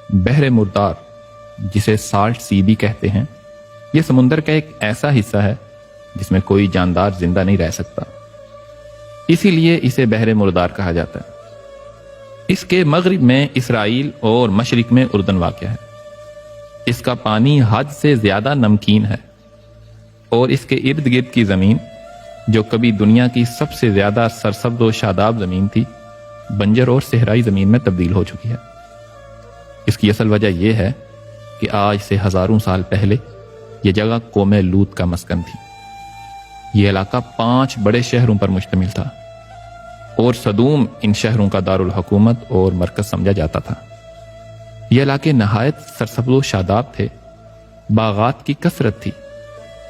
بحر مردار، جسے سالٹ سی بھی کہتے ہیں، یہ سمندر کا ایک ایسا حصہ ہے جس میں کوئی جاندار زندہ نہیں رہ سکتا، اسی لیے اسے بحر مردار کہا جاتا ہے۔ اس کے مغرب میں اسرائیل اور مشرق میں اردن واقع ہے۔ اس کا پانی حد سے زیادہ نمکین ہے اور اس کے ارد گرد کی زمین، جو کبھی دنیا کی سب سے زیادہ سرسبز و شاداب زمین تھی، بنجر اور صحرائی زمین میں تبدیل ہو چکی ہے۔ اس کی اصل وجہ یہ ہے کہ آج سے ہزاروں سال پہلے یہ جگہ قوم لوط کا مسکن تھی۔ یہ علاقہ 5 بڑے شہروں پر مشتمل تھا اور صدوم ان شہروں کا دارالحکومت اور مرکز سمجھا جاتا تھا۔ یہ علاقے نہایت سرسبز و شاداب تھے، باغات کی کثرت تھی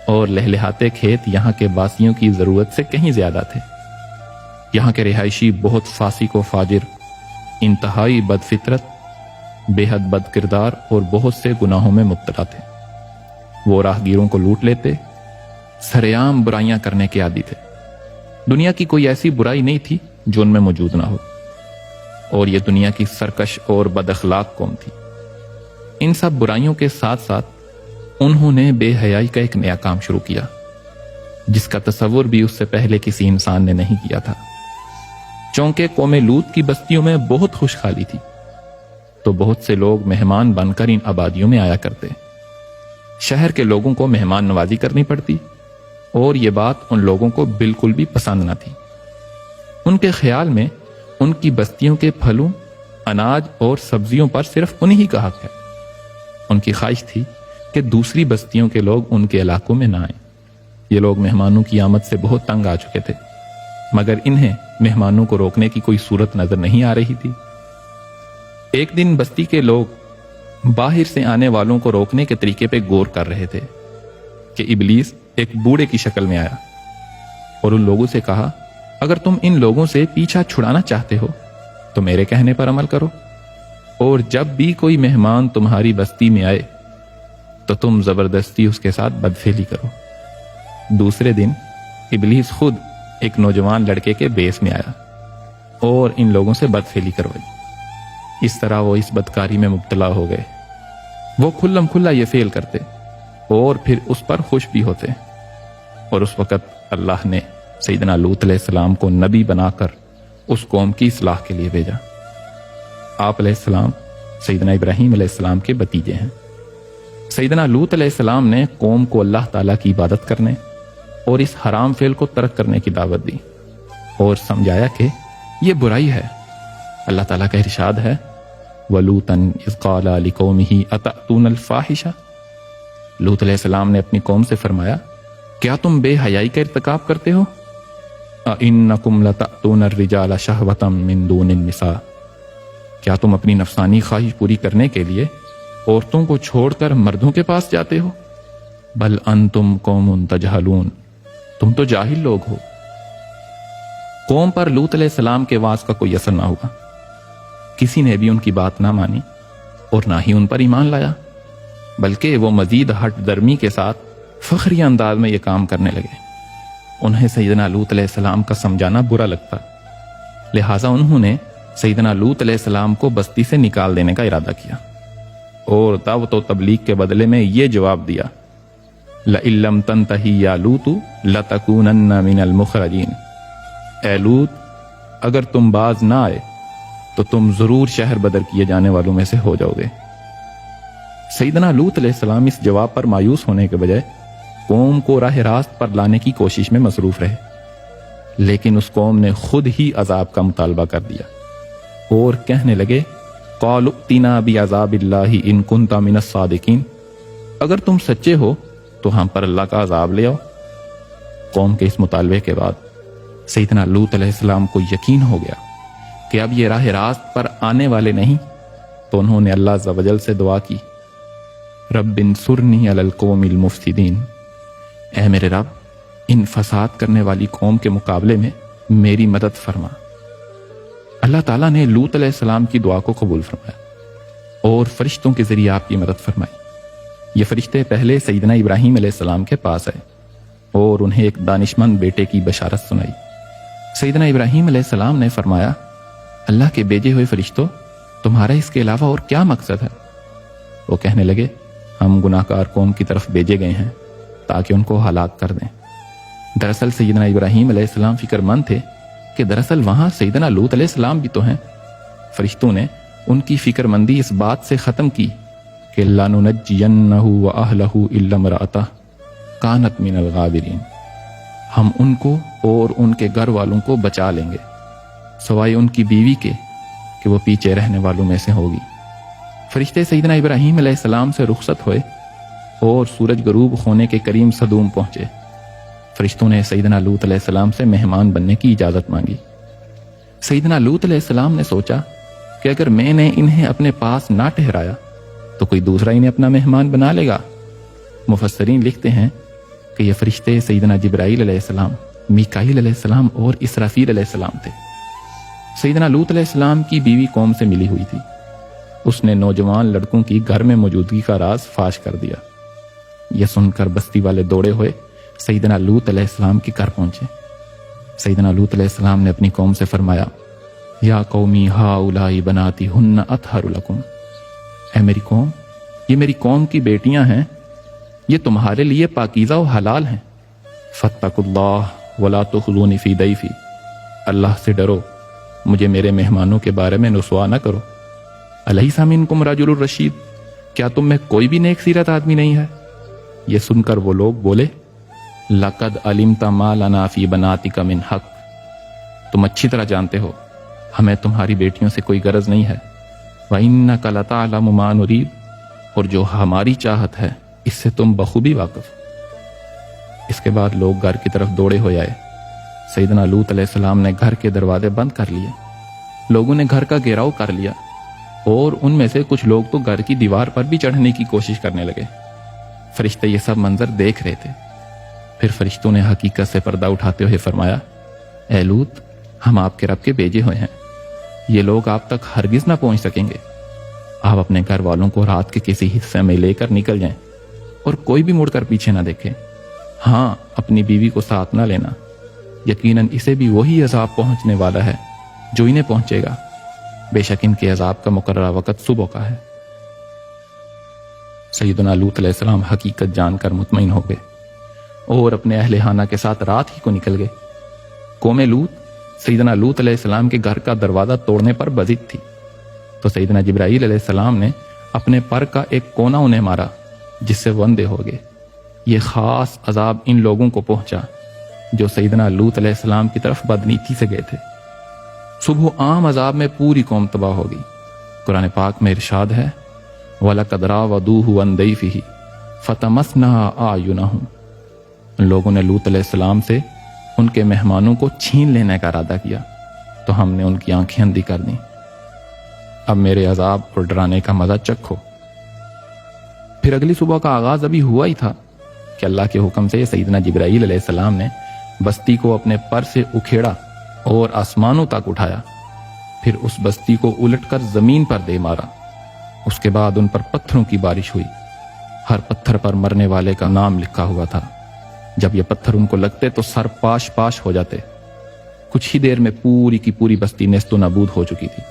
اور لہلہاتے کھیت یہاں کے باسیوں کی ضرورت سے کہیں زیادہ تھے۔ یہاں کے رہائشی بہت فاسق و فاجر، انتہائی بد فطرت، بے حد بد کردار اور بہت سے گناہوں میں مبتلا تھے۔ وہ راہگیروں کو لوٹ لیتے، سرعام برائیاں کرنے کے عادی تھے۔ دنیا کی کوئی ایسی برائی نہیں تھی جو ان میں موجود نہ ہو، اور یہ دنیا کی سرکش اور بد اخلاق قوم تھی۔ ان سب برائیوں کے ساتھ ساتھ انہوں نے بے حیائی کا ایک نیا کام شروع کیا، جس کا تصور بھی اس سے پہلے کسی انسان نے نہیں کیا تھا۔ چونکہ قوم لوط کی بستیوں میں بہت خوشحالی تھی، تو بہت سے لوگ مہمان بن کر ان آبادیوں میں آیا کرتے۔ شہر کے لوگوں کو مہمان نوازی کرنی پڑتی، اور یہ بات ان لوگوں کو بالکل بھی پسند نہ تھی۔ ان کے خیال میں ان کی بستیوں کے پھلوں، اناج اور سبزیوں پر صرف انہی کا حق ہے۔ ان کی خواہش تھی کہ دوسری بستیوں کے لوگ ان کے علاقوں میں نہ آئیں۔ یہ لوگ مہمانوں کی آمد سے بہت تنگ آ چکے تھے، مگر انہیں مہمانوں کو روکنے کی کوئی صورت نظر نہیں آ رہی تھی۔ ایک دن بستی کے لوگ باہر سے آنے والوں کو روکنے کے طریقے پہ غور کر رہے تھے کہ ابلیس ایک بوڑھے کی شکل میں آیا اور ان لوگوں سے کہا، اگر تم ان لوگوں سے پیچھا چھڑانا چاہتے ہو تو میرے کہنے پر عمل کرو، اور جب بھی کوئی مہمان تمہاری بستی میں آئے تو تم زبردستی اس کے ساتھ بدفعلی کرو۔ دوسرے دن ابلیس خود ایک نوجوان لڑکے کے بیس میں آیا اور ان لوگوں سے بدفعلی کروائی۔ اس طرح وہ اس بدکاری میں مبتلا ہو گئے۔ وہ کھلم کھلا یہ فعل کرتے اور پھر اس پر خوش بھی ہوتے، اور اس وقت اللہ نے سیدنا لوط علیہ السلام کو نبی بنا کر اس قوم کی اصلاح کے لیے بھیجا۔ آپ علیہ السلام سیدنا ابراہیم علیہ السلام کے بھتیجے ہیں۔ سیدنا لوط علیہ السلام نے قوم کو اللہ تعالیٰ کی عبادت کرنے اور اس حرام فعل کو ترک کرنے کی دعوت دی اور سمجھایا کہ یہ برائی ہے۔ اللہ تعالیٰ کا ارشاد ہے، وَلُوطًا إِذْ قَالَ لِقَوْمِهِ أَتَأْتُونَ الْفَاحِشَةَ۔ لوط علیہ السلام نے اپنی قوم سے فرمایا، کیا تم بے حیائی کا ارتکاب کرتے ہو؟ أَإِنَّكُمْ لَتَأْتُونَ الرِّجَالَ شَهْوَةً مِّن دُونِ النِّسَاءِ۔ کیا تم اپنی نفسانی خواہش پوری کرنے کے لیے عورتوں کو چھوڑ کر مردوں کے پاس جاتے ہو؟ بل انتم قوم تجہلون، تم تو جاہل لوگ ہو۔ قوم پر لوط علیہ السلام کے وعظ کا کوئی اثر نہ ہوا، کسی نے بھی ان کی بات نہ مانی اور نہ ہی ان پر ایمان لایا، بلکہ وہ مزید ہٹ درمی کے ساتھ فخری انداز میں یہ کام کرنے لگے۔ انہیں سیدنا لوط علیہ السلام کا سمجھانا برا لگتا، لہٰذا انہوں نے سیدنا لوط علیہ السلام کو بستی سے نکال دینے کا ارادہ کیا اور دعوت و تبلیغ کے بدلے میں یہ جواب دیا، لَإِن لَّمْ تَنْتَهِ يَا لُوطُ لَتَكُونَنَّ مِنَ الْمُخْرَجِينَ۔ اے لوط، اگر تم باز نہ آئے تو تم ضرور شہر بدر کیے جانے والوں میں سے ہو جاؤ گے۔ سیدنا لوط علیہ السلام اس جواب پر مایوس ہونے کے بجائے قوم کو راہ راست پر لانے کی کوشش میں مصروف رہے، لیکن اس قوم نے خود ہی عذاب کا مطالبہ کر دیا اور کہنے لگے، قَالُوا ائْتِنَا بِعَذَابِ اللَّهِ إِن كُنتَ مِنَ الصَّادِقِينَ۔ اگر تم سچے ہو تو ہم پر اللہ کا عذاب لے آؤ۔ قوم کے اس مطالبے کے بعد سیدنا لوط علیہ السلام کو یقین ہو گیا کہ اب یہ راہ راست پر آنے والے نہیں، تو انہوں نے اللہ عز و جل سے دعا کی، رب انصرنی علی القوم المفسدین۔ اے میرے رب، ان فساد کرنے والی قوم کے مقابلے میں میری مدد فرما۔ اللہ تعالیٰ نے لوط علیہ السلام کی دعا کو قبول فرمایا اور فرشتوں کے ذریعے آپ کی مدد فرمائی۔ یہ فرشتے پہلے سیدنا ابراہیم علیہ السلام کے پاس آئے اور انہیں ایک دانشمند بیٹے کی بشارت سنائی۔ سیدنا ابراہیم علیہ السلام نے فرمایا، اللہ کے بھیجے ہوئے فرشتوں، تمہارا اس کے علاوہ اور کیا مقصد ہے؟ وہ کہنے لگے ہم گناہگار قوم کی طرف بھیجے گئے ہیں تاکہ ان کو ہلاک کر دیں۔ دراصل سیدنا ابراہیم علیہ السلام فکر مند تھے کہ دراصل وہاں سیدنا لوط علیہ السلام بھی تو ہیں۔ فرشتوں نے ان کی فکر مندی اس بات سے ختم کی کہ لَنُنَجِّيَنَّهُ وَأَهْلَهُ إِلَّا امْرَأَتَهُ كَانَتْ مِنَ الْغَابِرِينَ، ہم ان کو اور ان کے گھر والوں کو بچا لیں گے سوائے ان کی بیوی کے کہ وہ پیچھے رہنے والوں میں سے ہوگی۔ فرشتے سیدنا ابراہیم علیہ السلام سے رخصت ہوئے اور سورج غروب ہونے کے قریب سدوم پہنچے۔ فرشتوں نے سیدنا لوط علیہ السلام سے مہمان بننے کی اجازت مانگی۔ سیدنا لوط علیہ السلام نے سوچا کہ اگر میں نے انہیں اپنے پاس نہ ٹھہرایا تو کوئی دوسرا انہیں اپنا مہمان بنا لے گا۔ مفسرین لکھتے ہیں کہ یہ فرشتے سیدنا جبرائیل علیہ السلام، میکائیل علیہ السلام اور اسرافیل علیہ السلام تھے۔ سیدنا لوط علیہ السلام کی بیوی قوم سے ملی ہوئی تھی۔ اس نے نوجوان لڑکوں کی گھر میں موجودگی کا راز فاش کر دیا۔ یہ سن کر بستی والے دوڑے ہوئے سیدنا لوط علیہ السلام کے گھر پہنچے۔ سیدنا لوط علیہ السلام نے اپنی قوم سے فرمایا یا قومی ہؤلاء بناتی ہن اطہر لکم، اے میری قوم، یہ میری قوم کی بیٹیاں ہیں، یہ تمہارے لیے پاکیزہ و حلال ہیں۔ فاتقوا اللہ ولا تخزونی فی ضیفی، اللہ سے ڈرو، مجھے میرے مہمانوں کے بارے میں رسوا نہ کرو۔ الیس منکم رجل الرشید، کیا تم میں کوئی بھی نیک سیرت آدمی نہیں ہے؟ یہ سن کر وہ لوگ بولے لقد علمت ما لنا فی بناتک من حق، تم اچھی طرح جانتے ہو ہمیں تمہاری بیٹیوں سے کوئی غرض نہیں ہے۔ وَإِنَّكَ لَتَعْلَمُ مَا نُرِيدُ، اور جو ہماری چاہت ہے اس سے تم بخوبی واقف۔ اس کے بعد لوگ گھر کی طرف دوڑے ہوئے آئے۔ سیدنا لوط علیہ السلام نے گھر کے دروازے بند کر لیے۔ لوگوں نے گھر کا گھیراؤ کر لیا اور ان میں سے کچھ لوگ تو گھر کی دیوار پر بھی چڑھنے کی کوشش کرنے لگے۔ فرشتے یہ سب منظر دیکھ رہے تھے۔ پھر فرشتوں نے حقیقت سے پردہ اٹھاتے ہوئے فرمایا اے لوط، ہم آپ کے رب کے بھیجے ہوئے ہیں، یہ لوگ آپ تک ہرگز نہ پہنچ سکیں گے۔ آپ اپنے گھر والوں کو رات کے کسی حصے میں لے کر نکل جائیں اور کوئی بھی مڑ کر پیچھے نہ دیکھے۔ ہاں، اپنی بیوی کو ساتھ نہ لینا، یقیناً اسے بھی وہی عذاب پہنچنے والا ہے جو انہیں پہنچے گا، بے شک ان کے عذاب کا مقررہ وقت صبح کا ہے۔ سیدنا لوط علیہ السلام حقیقت جان کر مطمئن ہو گئے اور اپنے اہل خانہ کے ساتھ رات ہی کو نکل گئے۔ قوم لوط سیدنا لوط علیہ السلام کے گھر کا دروازہ توڑنے پر بضد تھی، تو سیدنا جبرائیل علیہ السلام نے اپنے پر کا ایک کونا انہیں مارا جس سے وہ اندھے ہو گئے۔ یہ خاص عذاب ان لوگوں کو پہنچا جو سیدنا لوط علیہ السلام کی طرف بدنیتی سے گئے تھے۔ صبح عام عذاب میں پوری قوم تباہ ہو گئی۔ قرآن پاک میں ارشاد ہے وَلَقَدْ رَاوَدُوهُ عَنْ ضَيْفِهِ فَطَمَسْنَا أَعْيُنَهُمْ، ان لوگوں نے لوط علیہ السلام سے ان کے مہمانوں کو چھین لینے کا ارادہ کیا تو ہم نے ان کی آنکھیں اندھی کر دیں۔ اب میرے عذاب اور ڈرانے کا مزہ چکھو۔ پھر اگلی صبح کا آغاز ابھی ہوا ہی تھا کہ اللہ کے حکم سے سیدنا جبرائیل علیہ السلام نے بستی کو اپنے پر سے اکھیڑا اور آسمانوں تک اٹھایا، پھر اس بستی کو الٹ کر زمین پر دے مارا۔ اس کے بعد ان پر پتھروں کی بارش ہوئی، ہر پتھر پر مرنے والے کا نام لکھا ہوا تھا۔ جب یہ پتھر ان کو لگتے تو سر پاش پاش ہو جاتے۔ کچھ ہی دیر میں پوری کی پوری بستی نیست و نابود ہو چکی تھی۔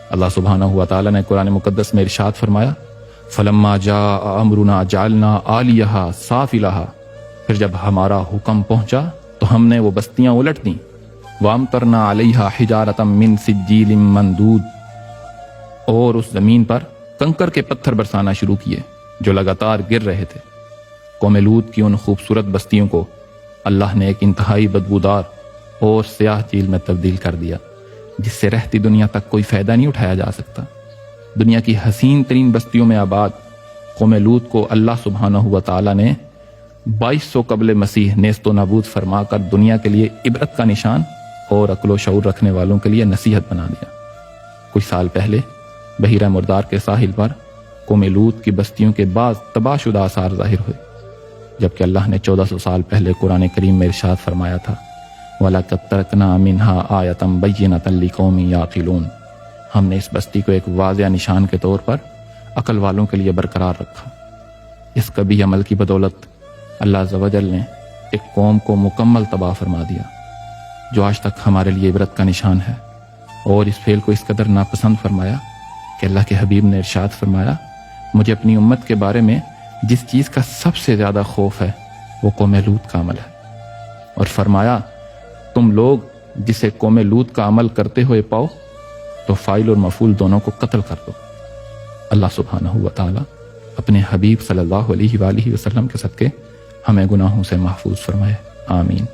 اللہ سبحانہ ہوا تعالیٰ نے قرآن مقدس میں ارشاد فرمایا فَلَمَّا جَاءَ أَمْرُنَا جَعَلْنَا عَالِيَهَا سَافِلَهَا، پھر جب ہمارا حکم پہنچا تو ہم نے وہ بستیاں الٹ دیں۔ وَأَمْطَرْنَا عَلَيْهَا حِجَارَةً مِّن سِجِّيلٍ مَّنْضُودٍ، اور اس زمین پر کنکر کے پتھر برسانا شروع کیے جو لگاتار گر رہے تھے۔ قوم لوط کی ان خوبصورت بستیوں کو اللہ نے ایک انتہائی بدبودار اور سیاہ جھیل میں تبدیل کر دیا جس سے رہتی دنیا تک کوئی فائدہ نہیں اٹھایا جا سکتا۔ دنیا کی حسین ترین بستیوں میں آباد قوم لوط کو اللہ سبحانہ ہوا تعالیٰ نے 2200 قبل مسیح نیست و نابود فرما کر دنیا کے لیے عبرت کا نشان اور عقل و شعور رکھنے والوں کے لیے نصیحت بنا دیا۔ کچھ سال پہلے بحیرہ مردار کے ساحل پر قوم لوط کی بستیوں کے بعض تباہ شدہ آثار ظاہر ہوئے، جبکہ اللہ نے 1400 سال پہلے قرآن کریم میں ارشاد فرمایا تھا وَلَقَدْ تَرَكْنَا مِنْهَا آیَةً بَيِّنَةً لِقَوْمٍ يَعْقِلُونَ، ہم نے اس بستی کو ایک واضح نشان کے طور پر عقل والوں کے لیے برقرار رکھا۔ اس کبھی عمل کی بدولت اللہ عز و جل نے ایک قوم کو مکمل تباہ فرما دیا جو آج تک ہمارے لیے عبرت کا نشان ہے، اور اس فعل کو اس قدر ناپسند فرمایا کہ اللہ کے حبیب نے ارشاد فرمایا مجھے اپنی امت کے بارے میں جس چیز کا سب سے زیادہ خوف ہے وہ قوم لوط کا عمل ہے، اور فرمایا تم لوگ جسے قوم لوط کا عمل کرتے ہوئے پاؤ تو فاعل اور مفعول دونوں کو قتل کر دو۔ اللہ سبحانہ و تعالی اپنے حبیب صلی اللہ علیہ وآلہ وسلم کے صدقے ہمیں گناہوں سے محفوظ فرمائے، آمین۔